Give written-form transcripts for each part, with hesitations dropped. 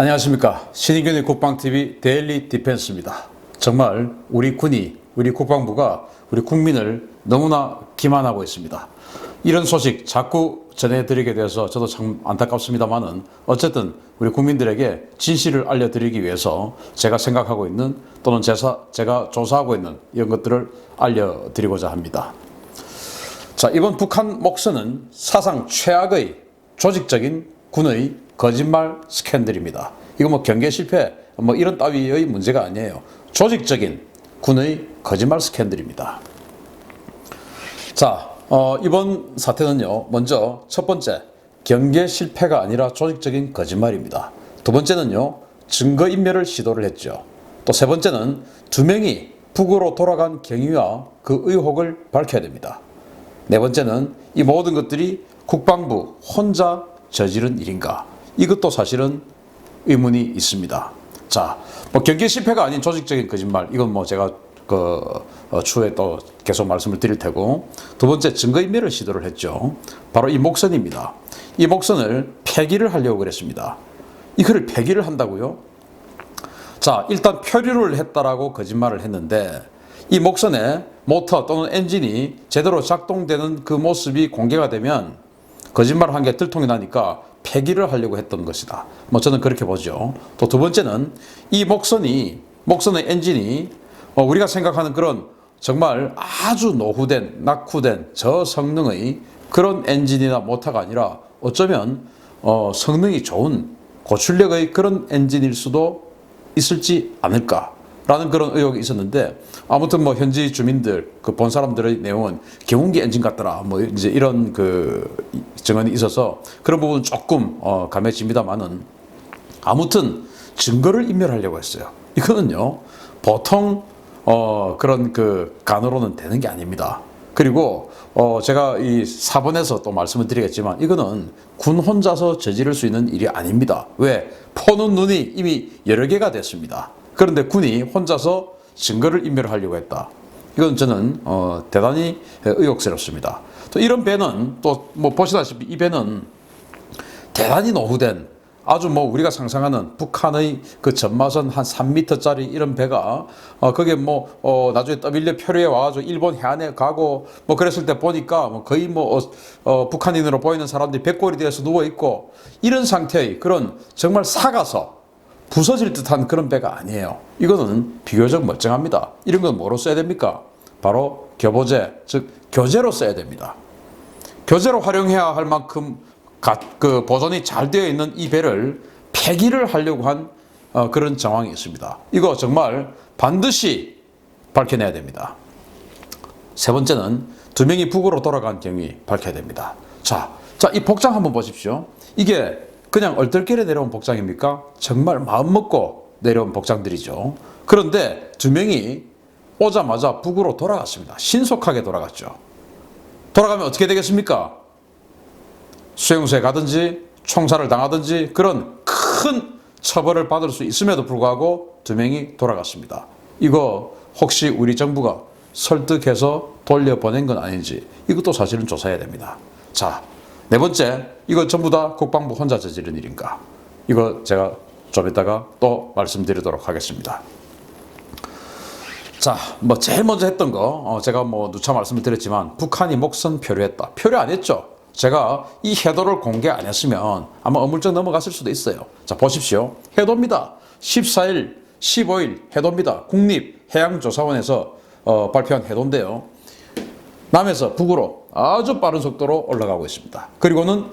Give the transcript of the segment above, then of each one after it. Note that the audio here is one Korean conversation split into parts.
안녕하십니까. 신인균의 국방TV 데일리 디펜스입니다. 정말 우리 군이, 우리 국방부가 우리 국민을 너무나 기만하고 있습니다. 이런 소식 자꾸 전해드리게 돼서 저도 참 안타깝습니다만은 어쨌든 우리 국민들에게 진실을 알려드리기 위해서 제가 생각하고 있는 또는 제가 조사하고 있는 이런 것들을 알려드리고자 합니다. 자, 이번 북한 목선은 사상 최악의 조직적인 군의 거짓말 스캔들입니다. 이거 뭐 경계 실패 이런 따위의 문제가 아니에요. 조직적인 군의 거짓말 스캔들입니다. 자, 이번 사태는요, 먼저 첫 번째, 경계 실패가 아니라 조직적인 거짓말입니다. 두 번째는요, 증거인멸을 시도를 했죠. 또 세 번째는 두 명이 북으로 돌아간 경위와 그 의혹을 밝혀야 됩니다. 네 번째는 이 모든 것들이 국방부 혼자 저지른 일인가? 이것도 사실은 의문이 있습니다. 자, 경계 실패가 아닌 조직적인 거짓말, 이건 제가 추후에 또 계속 말씀을 드릴 테고, 두 번째 증거인멸을 시도를 했죠. 바로 이 목선입니다. 이 목선을 폐기를 하려고 그랬습니다. 이거를 폐기를 한다고요? 자, 일단 표류를 했다라고 거짓말을 했는데, 이 목선의 모터 또는 엔진이 제대로 작동되는 그 모습이 공개가 되면 거짓말을 한 게 들통이 나니까 폐기를 하려고 했던 것이다. 저는 그렇게 보죠. 또 두 번째는 이 목선의 엔진이 우리가 생각하는 그런 정말 아주 노후된, 낙후된 저성능의 그런 엔진이나 모터가 아니라 어쩌면 성능이 좋은 고출력의 그런 엔진일 수도 있을지 않을까라는 그런 의혹이 있었는데, 아무튼 현지 주민들, 본 사람들의 내용은 경운기 엔진 같더라, 이제 이런 증언이 있어서 그런 부분은 조금 감해집니다만은, 아무튼 증거를 인멸하려고 했어요. 이거는요, 보통 그런 간으로는 되는 게 아닙니다. 그리고 제가 이 4번에서 또 말씀을 드리겠지만, 이거는 군 혼자서 저지를 수 있는 일이 아닙니다. 왜? 포는 눈이 이미 여러 개가 됐습니다. 그런데 군이 혼자서 증거를 인멸하려고 했다. 이건 저는 대단히 의혹스럽습니다. 또 이런 배는 또 보시다시피 이 배는 대단히 노후된, 아주 우리가 상상하는 북한의 그 전마선 한 3m짜리 이런 배가 그게 나중에 떠밀려 표류해 와가지고 일본 해안에 가고 그랬을 때 보니까 거의 북한인으로 보이는 사람들이 백골이 되어서 누워있고, 이런 상태의 그런 정말 삭아서 부서질 듯한 그런 배가 아니에요. 이거는 비교적 멀쩡합니다. 이런 건 뭐로 써야 됩니까? 바로 교보제, 즉 교재로 써야 됩니다. 교재로 활용해야 할 만큼 보존이 잘 되어 있는 이 배를 폐기를 하려고 한 그런 정황이 있습니다. 이거 정말 반드시 밝혀내야 됩니다. 세 번째는 두 명이 북으로 돌아간 경위 밝혀야 됩니다. 자, 이 복장 한번 보십시오. 이게 그냥 얼떨결에 내려온 복장입니까? 정말 마음먹고 내려온 복장들이죠. 그런데 두 명이 오자마자 북으로 돌아갔습니다. 신속하게 돌아갔죠. 돌아가면 어떻게 되겠습니까? 수용소에 가든지 총살을 당하든지 그런 큰 처벌을 받을 수 있음에도 불구하고 두 명이 돌아갔습니다. 이거 혹시 우리 정부가 설득해서 돌려보낸 건 아닌지, 이것도 사실은 조사해야 됩니다. 자, 네 번째, 이거 전부 다 국방부 혼자 저지른 일인가? 이거 제가 좀 이따가 또 말씀드리도록 하겠습니다. 자, 제일 먼저 했던 거, 제가 누차 말씀을 드렸지만, 북한이 목선 표류했다. 표류 안 했죠? 제가 이 해도를 공개 안 했으면 아마 어물쩍 넘어갔을 수도 있어요. 자, 보십시오. 해도입니다. 14일, 15일 해도입니다. 국립해양조사원에서 발표한 해도인데요. 남에서 북으로 아주 빠른 속도로 올라가고 있습니다. 그리고는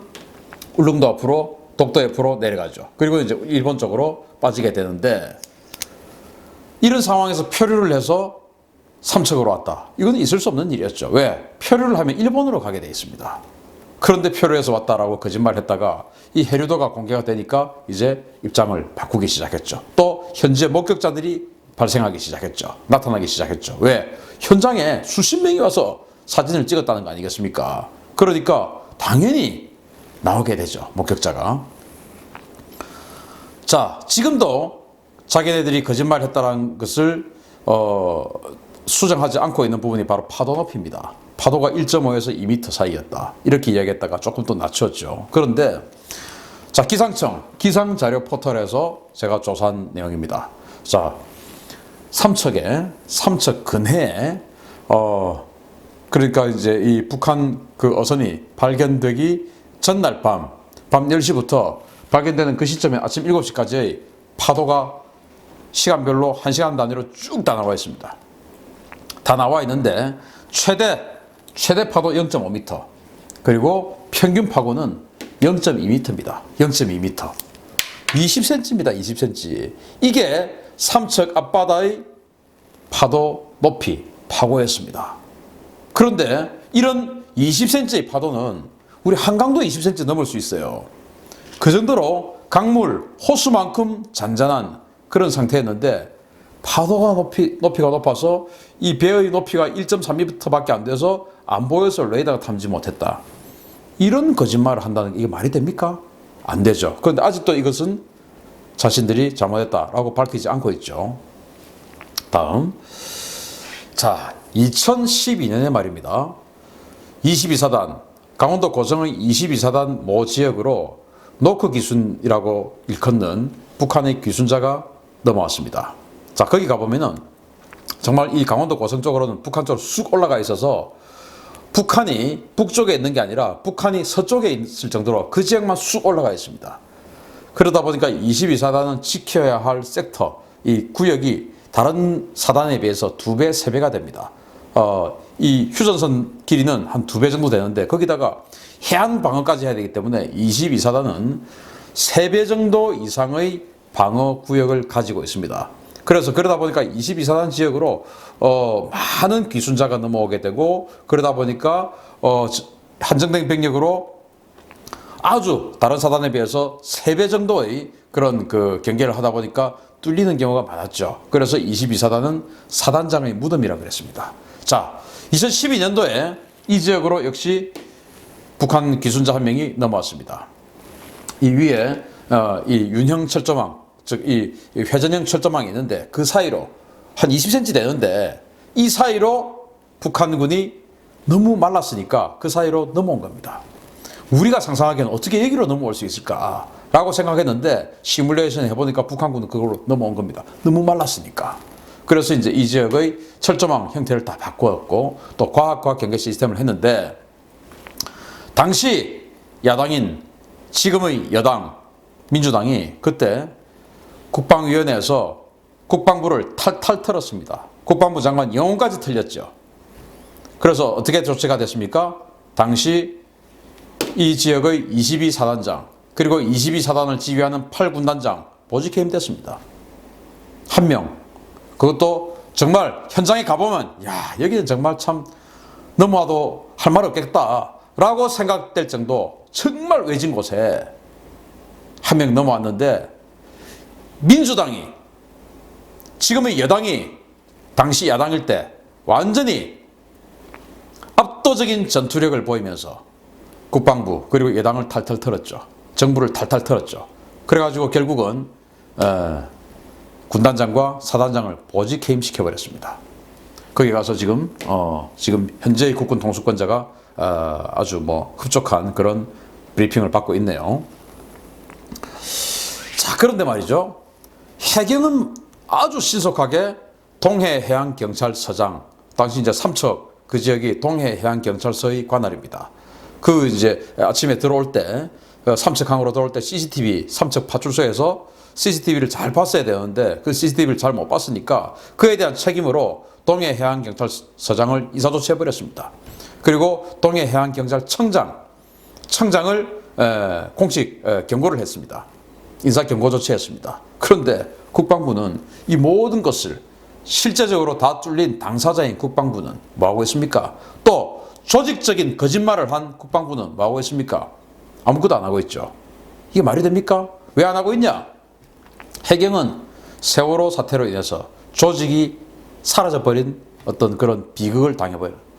울릉도 앞으로, 독도 옆으로 내려가죠. 그리고 이제 일본 쪽으로 빠지게 되는데, 이런 상황에서 표류를 해서 삼척으로 왔다. 이건 있을 수 없는 일이었죠. 왜? 표류를 하면 일본으로 가게 돼 있습니다. 그런데 표류해서 왔다라고 거짓말했다가 이 해류도가 공개가 되니까 이제 입장을 바꾸기 시작했죠. 또 현재 목격자들이 발생하기 시작했죠. 나타나기 시작했죠. 왜? 현장에 수십 명이 와서 사진을 찍었다는 거 아니겠습니까? 그러니까 당연히 나오게 되죠, 목격자가. 자, 지금도 자기네들이 거짓말했다는 것을 수정하지 않고 있는 부분이 바로 파도 높이입니다. 파도가 1.5에서 2m 사이였다. 이렇게 이야기했다가 조금 또 낮췄죠. 그런데 자, 기상청 기상자료 포털에서 제가 조사한 내용입니다. 자, 삼척 근해에 그러니까 이제 이 북한 그 어선이 발견되기 전날 밤 10시부터 발견되는 그 시점에 아침 7시까지의 파도가 시간별로 1시간 단위로 쭉 다 나와 있습니다. 다 나와 있는데 최대 파도 0.5m, 그리고 평균 파고는 0.2m입니다. 0.2m. 20cm입니다. 20cm. 이게 삼척 앞바다의 파도 높이, 파고였습니다. 그런데 이런 20cm의 파도는 우리 한강도 20cm 넘을 수 있어요. 그 정도로 강물, 호수만큼 잔잔한 그런 상태였는데 파도가 높이가 높아서 이 배의 높이가 1.3m밖에 안 돼서 안 보여서 레이더가 탐지 못했다. 이런 거짓말을 한다는 게 이게 말이 됩니까? 안 되죠. 그런데 아직도 이것은 자신들이 잘못했다라고 밝히지 않고 있죠. 다음. 자, 2012년의 말입니다. 22사단, 강원도 고성의 22사단 모 지역으로 노크 기순이라고 일컫는 북한의 기순자가 넘어왔습니다. 자, 거기 가보면은 정말 이 강원도 고성 쪽으로는 북한 쪽으로 쑥 올라가 있어서 북한이 북쪽에 있는 게 아니라 북한이 서쪽에 있을 정도로 그 지역만 쑥 올라가 있습니다. 그러다 보니까 22사단은 지켜야 할 섹터, 이 구역이 다른 사단에 비해서 2배, 3배가 됩니다. 이 휴전선 길이는 한 2배 정도 되는데 거기다가 해안 방어까지 해야 되기 때문에 22사단은 3배 정도 이상의 방어 구역을 가지고 있습니다. 그래서 그러다 보니까 22사단 지역으로 많은 귀순자가 넘어오게 되고, 그러다 보니까 한정된 병력으로 아주 다른 사단에 비해서 3배 정도의 그런 그 경계를 하다 보니까 뚫리는 경우가 많았죠. 그래서 22사단은 사단장의 무덤이라고 그랬습니다. 자, 2012년도에 이 지역으로 역시 북한 기순자 한 명이 넘어왔습니다. 이 위에 이 윤형 철조망, 즉 이 회전형 철조망이 있는데 그 사이로 한 20cm 되는데 이 사이로 북한군이 너무 말랐으니까 그 사이로 넘어온 겁니다. 우리가 상상하기에는 어떻게 여기로 넘어올 수 있을까라고 생각했는데 시뮬레이션 해보니까 북한군은 그걸로 넘어온 겁니다. 너무 말랐으니까. 그래서 이제 이 지역의 철조망 형태를 다 바꾸었고 또 과학과 경계 시스템을 했는데, 당시 야당인 지금의 여당 민주당이 그때 국방위원회에서 국방부를 탈탈 털었습니다. 국방부 장관 영혼까지 틀렸죠. 그래서 어떻게 조치가 됐습니까? 당시 이 지역의 22사단장 그리고 22사단을 지휘하는 8군단장 보직 해임됐습니다. 한 명. 그것도 정말 현장에 가보면 야, 여기는 정말 참 넘어와도 할 말 없겠다라고 생각될 정도 정말 외진 곳에 한 명 넘어왔는데, 민주당이 지금의 여당이 당시 야당일 때 완전히 압도적인 전투력을 보이면서 국방부 그리고 여당을 탈탈 털었죠. 정부를 탈탈 털었죠. 그래가지고 결국은 군단장과 사단장을 보직 해임시켜버렸습니다. 거기 가서 지금 현재의 국군 통수권자가 아주 흡족한 그런 브리핑을 받고 있네요. 자, 그런데 말이죠. 해경은 아주 신속하게 동해해양경찰서장, 당시 이제 삼척 그 지역이 동해해양경찰서의 관할입니다. 그 이제 아침에 들어올 때 삼척항으로 들어올 때 CCTV 삼척 파출소에서 CCTV를 잘 봤어야 되는데 그 CCTV를 잘 못 봤으니까 그에 대한 책임으로 동해해양경찰서장을 이사조치해버렸습니다. 그리고 동해해양경찰청장을 공식 경고를 했습니다. 인사경고 조치했습니다. 그런데 국방부는 이 모든 것을 실제적으로 다 뚫린 당사자인 국방부는 뭐하고 있습니까? 또 조직적인 거짓말을 한 국방부는 뭐하고 있습니까? 아무것도 안 하고 있죠. 이게 말이 됩니까? 왜 안 하고 있냐? 해경은 세월호 사태로 인해서 조직이 사라져버린 어떤 그런 비극을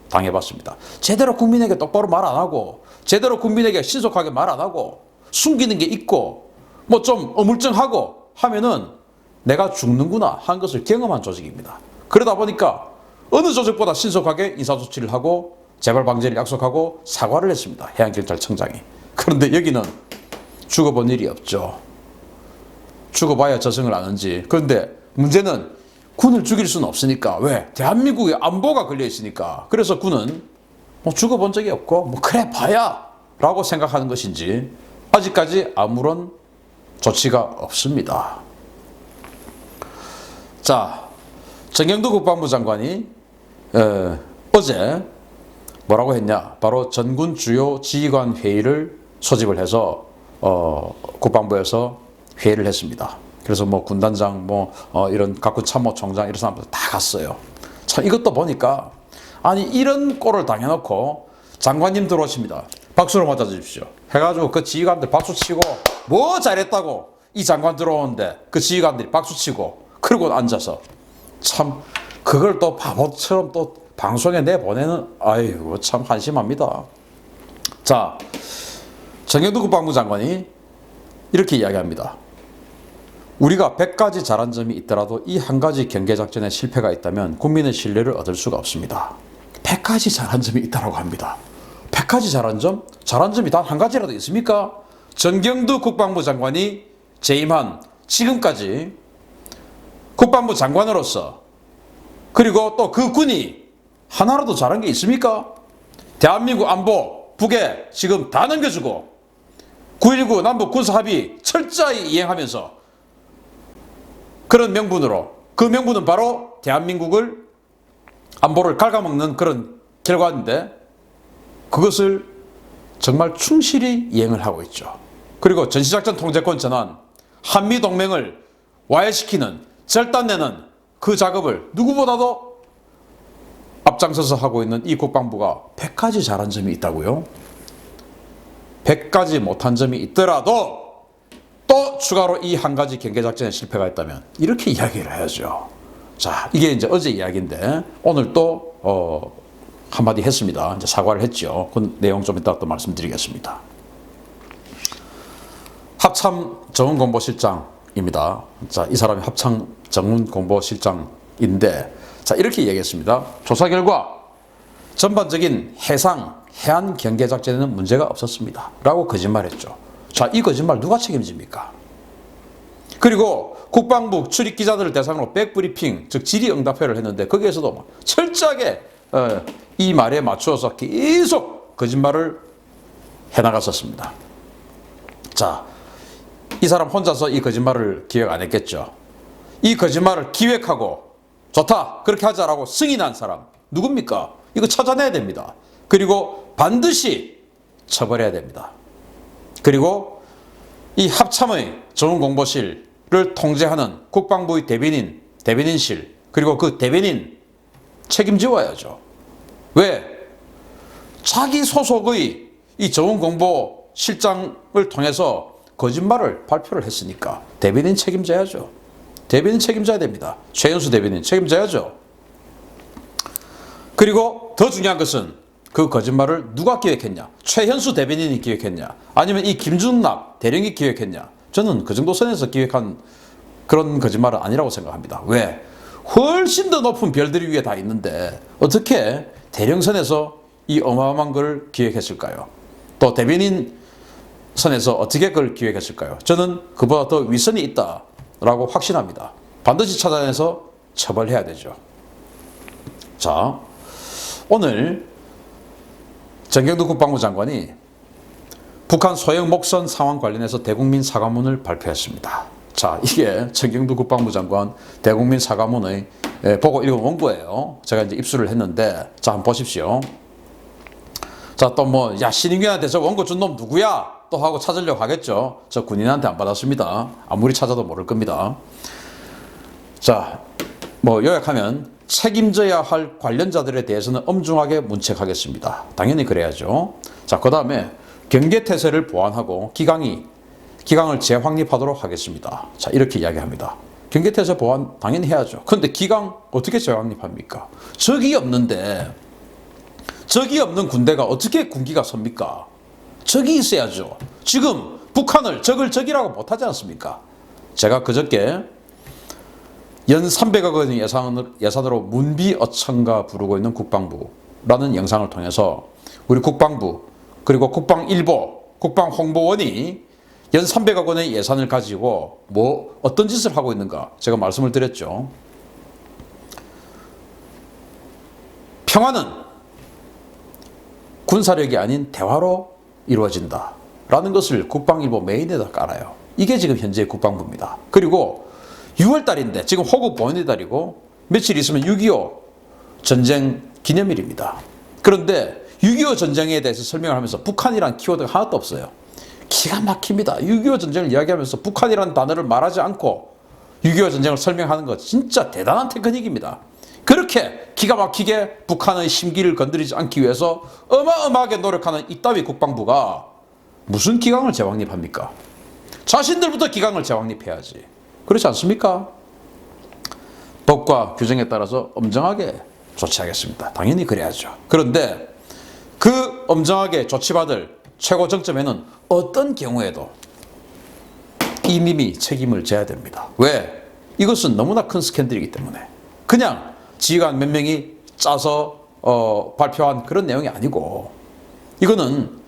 당해봤습니다. 제대로 국민에게 똑바로 말 안 하고, 제대로 국민에게 신속하게 말 안 하고, 숨기는 게 있고, 좀 어물쩡하고 하면은 내가 죽는구나 한 것을 경험한 조직입니다. 그러다 보니까 어느 조직보다 신속하게 인사조치를 하고 재발 방지를 약속하고 사과를 했습니다. 해양경찰청장이. 그런데 여기는 죽어본 일이 없죠. 죽어봐야 저승을 아는지. 그런데 문제는 군을 죽일 수는 없으니까. 왜? 대한민국의 안보가 걸려 있으니까. 그래서 군은 뭐 죽어본 적이 없고 뭐 그래 봐야 라고 생각하는 것인지 아직까지 아무런 조치가 없습니다. 자, 정경도 국방부 장관이 어제 뭐라고 했냐? 바로 전군 주요 지휘관 회의를 소집을 해서 국방부에서 회의를 했습니다. 그래서 뭐 군단장, 이런 각군 참모총장 이런 사람들 다 갔어요. 참 이것도 보니까 아니 이런 꼴을 당해놓고 장관님 들어오십니다. 박수로 맞아주십시오. 해가지고 그 지휘관들 박수치고 뭐 잘했다고 이 장관 들어오는데 그 지휘관들이 박수치고 그러고 앉아서 참 그걸 또 바보처럼 또 방송에 내보내는 아이고 참 한심합니다. 자, 정경도 국방부 장관이 이렇게 이야기합니다. 우리가 100가지 잘한 점이 있더라도 이 한 가지 경계작전에 실패가 있다면 국민의 신뢰를 얻을 수가 없습니다. 100가지 잘한 점이 있다고 합니다. 100가지 잘한 점? 잘한 점이 단 한 가지라도 있습니까? 정경도 국방부 장관이 재임한 지금까지 국방부 장관으로서 그리고 또 그 군이 하나라도 잘한 게 있습니까? 대한민국 안보 북에 지금 다 넘겨주고 9.19 남북 군사합의 철저히 이행하면서 그런 명분으로 그 명분은 바로 대한민국을 안보를 갉아먹는 그런 결과인데 그것을 정말 충실히 이행을 하고 있죠. 그리고 전시작전 통제권 전환, 한미동맹을 와해시키는 절단내는 그 작업을 누구보다도 앞장서서 하고 있는 이 국방부가 100가지 잘한 점이 있다고요? 100가지 못한 점이 있더라도 또 추가로 이 한 가지 경계작전에 실패가 있다면 이렇게 이야기를 해야죠. 자, 이게 이제 어제 이야기인데 오늘 또 한마디 했습니다. 이제 사과를 했죠. 그 내용 좀 이따 또 말씀드리겠습니다. 합참 정훈공보실장입니다. 자, 이 사람이 합참 정훈공보실장인데 자, 이렇게 얘기했습니다. 조사 결과 전반적인 해안 경계작전에는 문제가 없었습니다. 라고 거짓말했죠. 자, 이 거짓말 누가 책임집니까? 그리고 국방부 출입 기자들을 대상으로 백브리핑, 즉 질의응답회를 했는데 거기에서도 철저하게 이 말에 맞추어서 계속 거짓말을 해나갔었습니다. 자, 이 사람 혼자서 이 거짓말을 기획 안 했겠죠. 이 거짓말을 기획하고 좋다 그렇게 하자라고 승인한 사람 누굽니까? 이거 찾아내야 됩니다. 그리고 반드시 처벌해야 됩니다. 그리고 이 합참의 정훈공보실을 통제하는 국방부의 대변인실 그리고 그 대변인 책임지어야죠. 왜? 자기 소속의 이 정훈공보실장을 통해서 거짓말을 발표를 했으니까 대변인 책임져야죠. 대변인 책임져야 됩니다. 최현수 대변인 책임져야죠. 그리고 더 중요한 것은 그 거짓말을 누가 기획했냐? 최현수 대변인이 기획했냐? 아니면 이 김준납 대령이 기획했냐? 저는 그 정도 선에서 기획한 그런 거짓말은 아니라고 생각합니다. 왜? 훨씬 더 높은 별들이 위에 다 있는데 어떻게 대령선에서 이 어마어마한 걸 기획했을까요? 또 대변인 선에서 어떻게 그걸 기획했을까요? 저는 그보다 더 위선이 있다라고 확신합니다. 반드시 찾아내서 처벌해야 되죠. 자, 오늘 정경도 국방부 장관이 북한 소형 목선 상황 관련해서 대국민 사과문을 발표했습니다. 자, 이게 정경도 국방부 장관 대국민 사과문의 보고 읽은 원고예요. 제가 이제 입수를 했는데 자, 한번 보십시오. 자, 또 야, 신인균한테 저 원고 준 놈 누구야? 또 하고 찾으려고 하겠죠. 저 군인한테 안 받았습니다. 아무리 찾아도 모를 겁니다. 자, 요약하면 책임져야 할 관련자들에 대해서는 엄중하게 문책하겠습니다. 당연히 그래야죠. 자, 그 다음에 경계태세를 보완하고 기강을 재확립하도록 하겠습니다. 자, 이렇게 이야기합니다. 경계태세 보완 당연히 해야죠. 그런데 기강 어떻게 재확립합니까? 적이 없는 군대가 어떻게 군기가 섭니까? 적이 있어야죠. 지금 북한을 적이라고 못하지 않습니까? 제가 그저께 연 300억 원의 예산으로 문비어천가 부르고 있는 국방부라는 영상을 통해서 우리 국방부 그리고 국방일보, 국방홍보원이 연 300억 원의 예산을 가지고 어떤 짓을 하고 있는가 제가 말씀을 드렸죠. 평화는 군사력이 아닌 대화로 이루어진다 라는 것을 국방일보 메인에다 깔아요. 이게 지금 현재 국방부입니다. 그리고 6월달인데 지금 호국 보훈의 달이고 며칠 있으면 6.25 전쟁 기념일입니다. 그런데 6.25 전쟁에 대해서 설명을 하면서 북한이란 키워드가 하나도 없어요. 기가 막힙니다. 6.25 전쟁을 이야기하면서 북한이라는 단어를 말하지 않고 6.25 전쟁을 설명하는 것 진짜 대단한 테크닉입니다. 그렇게 기가 막히게 북한의 심기를 건드리지 않기 위해서 어마어마하게 노력하는 이따위 국방부가 무슨 기강을 재확립합니까? 자신들부터 기강을 재확립해야지. 그렇지 않습니까? 법과 규정에 따라서 엄정하게 조치하겠습니다. 당연히 그래야죠. 그런데 그 엄정하게 조치받을 최고 정점에는 어떤 경우에도 이님이 책임을 져야 됩니다. 왜? 이것은 너무나 큰 스캔들이기 때문에. 그냥 지휘관 몇 명이 짜서 발표한 그런 내용이 아니고 이거는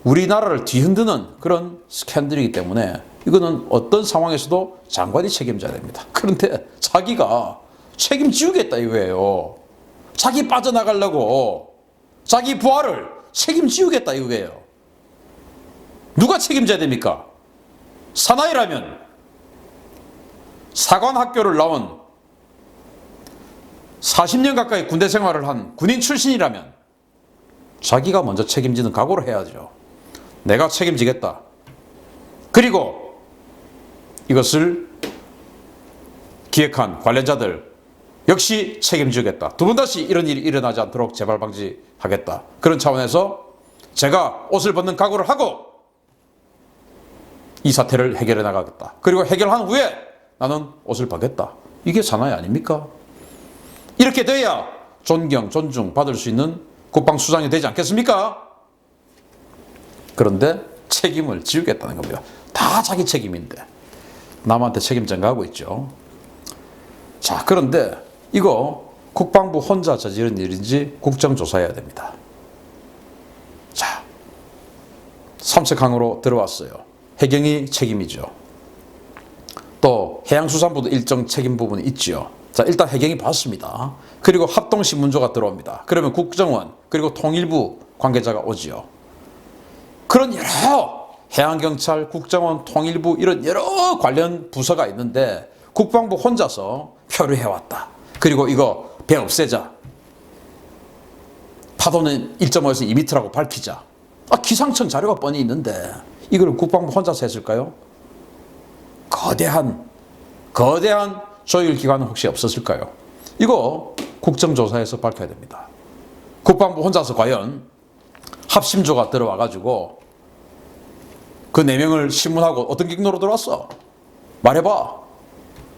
우리나라를 뒤흔드는 그런 스캔들이기 때문에 이거는 어떤 상황에서도 장관이 책임져야 됩니다. 그런데 자기가 책임지우겠다 이거예요. 자기 빠져나가려고 자기 부하를 책임지우겠다 이거예요. 누가 책임져야 됩니까? 사나이라면 사관학교를 나온 40년 가까이 군대 생활을 한 군인 출신이라면 자기가 먼저 책임지는 각오를 해야죠. 내가 책임지겠다. 그리고 이것을 기획한 관련자들 역시 책임지겠다. 두 번 다시 이런 일이 일어나지 않도록 재발 방지하겠다. 그런 차원에서 제가 옷을 벗는 각오를 하고 이 사태를 해결해 나가겠다. 그리고 해결한 후에 나는 옷을 벗겠다. 이게 사나이 아닙니까? 이렇게 돼야 존경, 존중 받을 수 있는 국방수장이 되지 않겠습니까? 그런데 책임을 지우겠다는 겁니다. 다 자기 책임인데 남한테 책임 전가하고 있죠. 자, 그런데 이거 국방부 혼자 저지른 일인지 국정조사해야 됩니다. 자, 삼척항으로 들어왔어요. 해경이 책임이죠. 또 해양수산부도 일정 책임 부분이 있죠. 자, 일단 해경이 봤습니다. 그리고 합동신문조가 들어옵니다. 그러면 국정원 그리고 통일부 관계자가 오지요. 그런 여러 해양경찰, 국정원, 통일부 이런 여러 관련 부서가 있는데 국방부 혼자서 표류해왔다. 그리고 이거 배 없애자. 파도는 1.5에서 2m라고 밝히자. 기상청 자료가 뻔히 있는데 이걸 국방부 혼자서 했을까요? 거대한 조율기관은 혹시 없었을까요? 이거 국정조사에서 밝혀야 됩니다. 국방부 혼자서 과연 합심조가 들어와가지고 그 4명을 신문하고 어떤 경로로 들어왔어? 말해봐.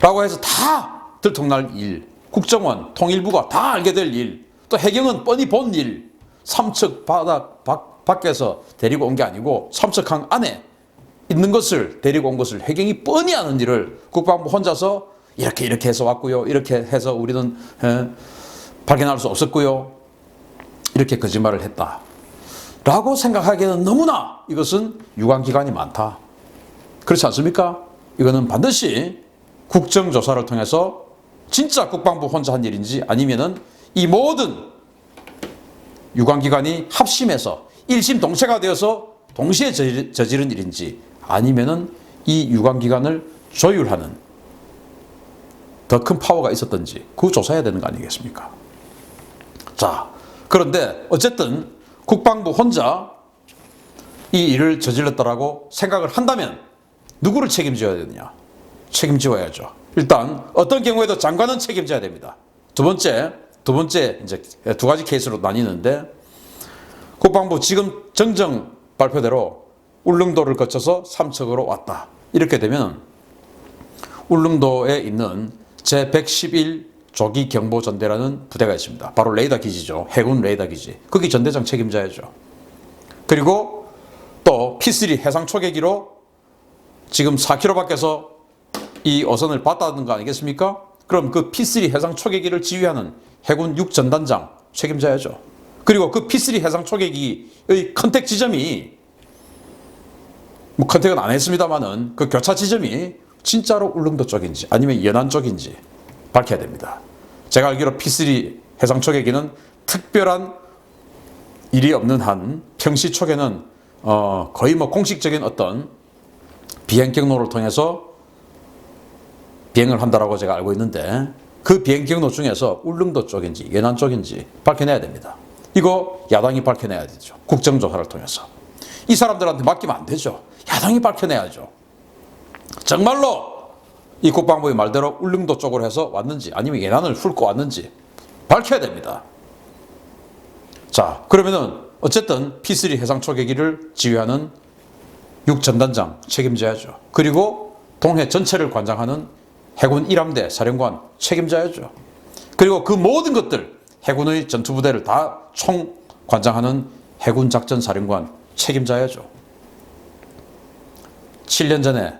라고 해서 다 들통날 일. 국정원, 통일부가 다 알게 될 일. 또 해경은 뻔히 본 일. 삼척 바닥 밖에서 데리고 온 게 아니고 삼척항 안에 있는 것을 데리고 온 것을 해경이 뻔히 아는 일을 국방부 혼자서 이렇게 해서 왔고요. 이렇게 해서 우리는 발견할 수 없었고요. 이렇게 거짓말을 했다. 라고 생각하기에는 너무나 이것은 유관기관이 많다. 그렇지 않습니까? 이거는 반드시 국정조사를 통해서 진짜 국방부 혼자 한 일인지 아니면은 이 모든 유관기관이 합심해서 일심동체가 되어서 동시에 저지른 일인지 아니면은 이 유관기관을 조율하는 더 큰 파워가 있었던지 그거 조사해야 되는 거 아니겠습니까? 자, 그런데 어쨌든 국방부 혼자 이 일을 저질렀다라고 생각을 한다면 누구를 책임져야 되느냐? 책임져야죠. 일단 어떤 경우에도 장관은 책임져야 됩니다. 두 번째 이제 두 가지 케이스로 나뉘는데 국방부 지금 정정 발표대로 울릉도를 거쳐서 삼척으로 왔다. 이렇게 되면 울릉도에 있는 제111 조기경보전대라는 부대가 있습니다. 바로 레이더 기지죠. 해군 레이더 기지. 거기 전대장 책임져야죠. 그리고 또 P3 해상 초계기로 지금 4km 밖에서 이 어선을 봤다는 거 아니겠습니까? 그럼 그 P3 해상 초계기를 지휘하는 해군 6전단장 책임져야죠. 그리고 그 P3 해상 초계기의 컨택 지점이 뭐 컨택은 안 했습니다만은 그 교차 지점이 진짜로 울릉도 쪽인지 아니면 연안 쪽인지 밝혀야 됩니다. 제가 알기로 P3 해상 초계기는 특별한 일이 없는 한 평시 초계는 거의 뭐 공식적인 어떤 비행 경로를 통해서 비행을 한다라고 제가 알고 있는데 그 비행 경로 중에서 울릉도 쪽인지 연안 쪽인지 밝혀내야 됩니다. 이거 야당이 밝혀내야 되죠. 국정조사를 통해서. 이 사람들한테 맡기면 안 되죠. 야당이 밝혀내야죠. 정말로 이 국방부의 말대로 울릉도 쪽으로 해서 왔는지 아니면 연안을 훑고 왔는지 밝혀야 됩니다. 자, 그러면은 어쨌든 P3 해상 초계기를 지휘하는 육전단장 책임져야죠. 그리고 동해 전체를 관장하는 해군 1함대 사령관 책임져야죠. 그리고 그 모든 것들 해군의 전투부대를 다 총 관장하는 해군 작전 사령관 책임져야죠. 7년 전에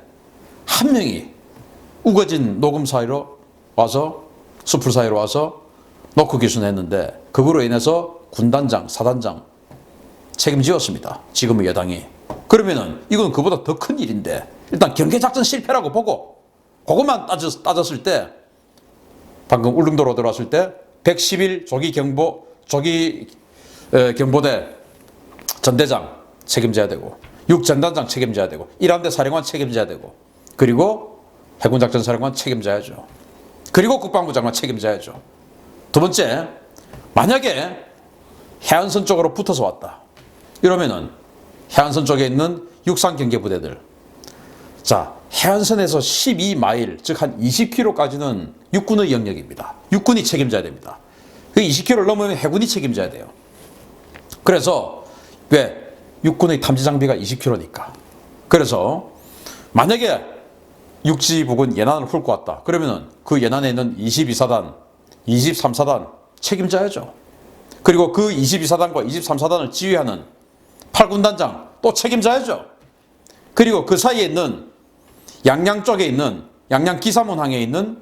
한 명이 우거진 녹음 사이로 와서 수풀 사이로 와서 노크 기순했는데 그거로 인해서 군단장, 사단장 책임지었습니다. 지금의 여당이. 그러면은 이건 그보다 더 큰 일인데 일단 경계작전 실패라고 보고 그것만 따졌을 때 방금 울릉도로 들어왔을 때 111 조기 경보대 전대장 책임져야 되고 6전단장 책임져야 되고 1함대 사령관 책임져야 되고 그리고 해군작전 사령관 책임져야죠. 그리고 국방부 장관 책임져야죠. 두 번째, 만약에 해안선 쪽으로 붙어서 왔다. 이러면은 해안선 쪽에 있는 육상 경계 부대들. 자, 해안선에서 12마일, 즉 한 20km까지는 육군의 영역입니다. 육군이 책임져야 됩니다. 그 20km를 넘으면 해군이 책임져야 돼요. 그래서 왜? 육군의 탐지 장비가 20km니까. 그래서 만약에 육지 부근 연안을 훑고 왔다. 그러면은 그 연안에 있는 22사단, 23사단 책임져야죠. 그리고 그 22사단과 23사단을 지휘하는 8군단장 또 책임져야죠. 그리고 그 사이에 있는 양양 쪽에 있는 양양 기사문항에 있는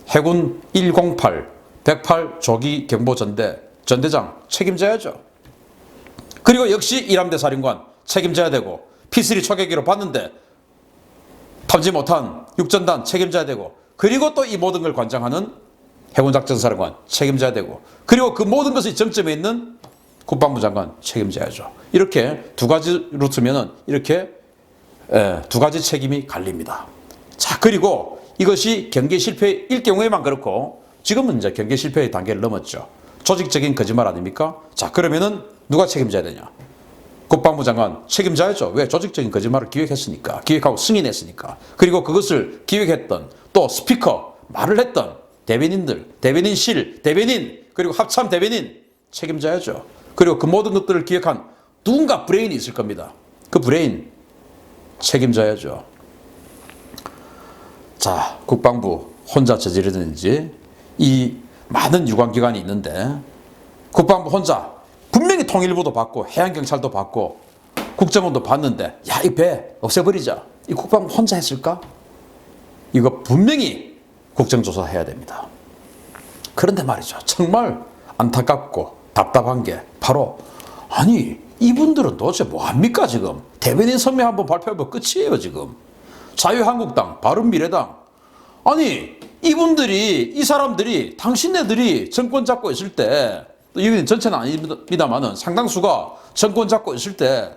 해군 108, 108 조기 경보전대 전대장 책임져야죠. 그리고 역시 1함대 사령관 책임져야 되고 P3 초계기로 봤는데 탐지 못한 육전단 책임져야 되고 그리고 또 이 모든 걸 관장하는 해군작전사령관 책임져야 되고 그리고 그 모든 것의 정점에 있는 국방부 장관 책임져야죠. 이렇게 두 가지로 두면은 이렇게 두 가지 책임이 갈립니다. 자, 그리고 이것이 경계 실패일 경우에만 그렇고 지금은 이제 경계 실패의 단계를 넘었죠. 조직적인 거짓말 아닙니까? 자, 그러면은 누가 책임져야 되냐? 국방부 장관 책임져야죠. 왜? 조직적인 거짓말을 기획했으니까. 기획하고 승인했으니까. 그리고 그것을 기획했던 또 스피커, 말을 했던 대변인들, 대변인실, 대변인, 그리고 합참 대변인 책임져야죠. 그리고 그 모든 것들을 기획한 누군가 브레인이 있을 겁니다. 그 브레인 책임져야죠. 자, 국방부 혼자 저지르든지 이 많은 유관기관이 있는데 국방부 혼자 분명히 통일부도 받고 해양경찰도 받고 국정원도 받는데 야, 이 배 없애버리자. 이 국방부 혼자 했을까? 이거 분명히 국정조사 해야 됩니다. 그런데 말이죠. 정말 안타깝고 답답한 게 바로 아니 이분들은 도대체 뭐합니까 지금. 대변인 선명 한번 발표하면 끝이에요 지금. 자유한국당, 바른미래당 아니 이분들이 이 사람들이 당신네들이 정권 잡고 있을 때 여기는 전체는 아닙니다만은 상당수가 정권 잡고 있을 때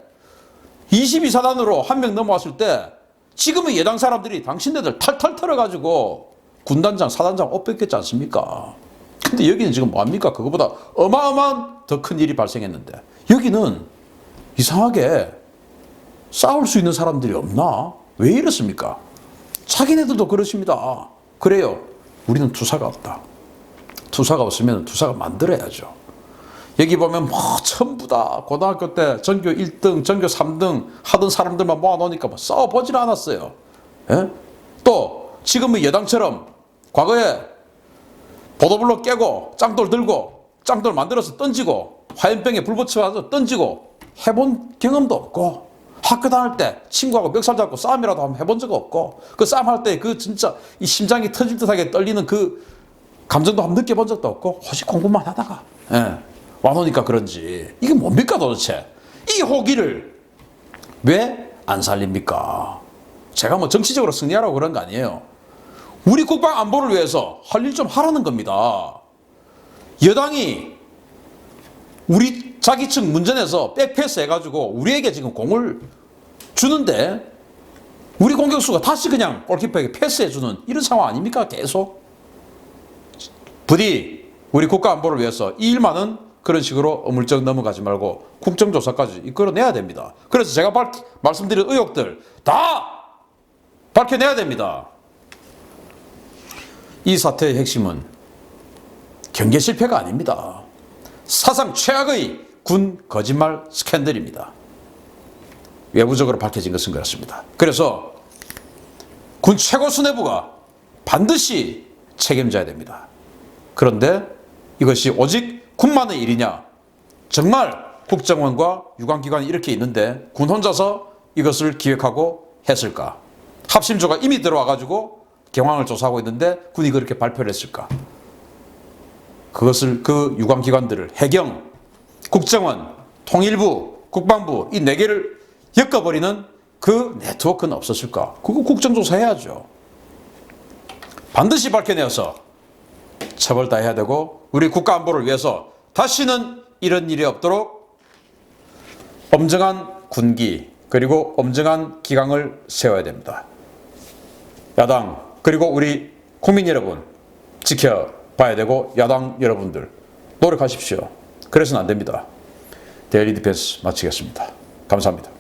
22사단으로 한 명 넘어왔을 때 지금의 여당 사람들이 당신네들 탈탈 털어가지고 군단장, 사단장 옷 뺏겼지 않습니까? 근데 여기는 지금 뭐합니까? 그거보다 어마어마한 더 큰 일이 발생했는데 여기는 이상하게 싸울 수 있는 사람들이 없나? 왜 이렇습니까? 자기네들도 그러십니다. 그래요. 우리는 투사가 없다. 투사가 없으면 투사가 만들어야죠. 여기 보면 뭐 전부 다 고등학교 때 전교 1등, 전교 3등 하던 사람들만 모아놓으니까 뭐 싸워보질 않았어요. 예? 또 지금의 여당처럼 과거에 보도블록 깨고 짱돌 들고 짱돌 만들어서 던지고 화염병에 불 붙여서 던지고 해본 경험도 없고 학교 다닐 때 친구하고 멱살 잡고 싸움이라도 한번 해본 적 없고 그 싸움할 때 그 진짜 이 심장이 터질 듯하게 떨리는 그 감정도 한번 느껴본 적도 없고 호시 공부만 하다가 와놓으니까 그런지 이게 뭡니까 도대체. 이 호기를 왜 안 살립니까? 제가 뭐 정치적으로 승리하라고 그런 거 아니에요. 우리 국방 안보를 위해서 할 일 좀 하라는 겁니다. 여당이 우리 자기 측 문전에서 백패스 해가지고 우리에게 지금 공을 주는데 우리 공격수가 다시 그냥 골키퍼에게 패스해주는 이런 상황 아닙니까? 계속. 부디 우리 국가 안보를 위해서 이 일만은 그런 식으로 어물쩍 넘어가지 말고 국정조사까지 이끌어내야 됩니다. 그래서 제가 말씀드린 의혹들 다 밝혀내야 됩니다. 이 사태의 핵심은 경계 실패가 아닙니다. 사상 최악의 군 거짓말 스캔들입니다. 외부적으로 밝혀진 것은 그렇습니다. 그래서 군 최고 수뇌부가 반드시 책임져야 됩니다. 그런데 이것이 오직 군만의 일이냐? 정말 국정원과 유관기관이 이렇게 있는데 군 혼자서 이것을 기획하고 했을까? 합심조가 이미 들어와가지고 경황을 조사하고 있는데 군이 그렇게 발표를 했을까? 그것을 그 유관기관들을 해경, 국정원, 통일부, 국방부 이 네 개를 엮어버리는 그 네트워크는 없었을까? 그거 국정조사 해야죠. 반드시 밝혀내어서 처벌 다 해야 되고 우리 국가 안보를 위해서 다시는 이런 일이 없도록 엄정한 군기 그리고 엄정한 기강을 세워야 됩니다. 야당 그리고 우리 국민 여러분 지켜봐야 되고 야당 여러분들 노력하십시오. 그래서는 안 됩니다. 데일리 디펜스 마치겠습니다. 감사합니다.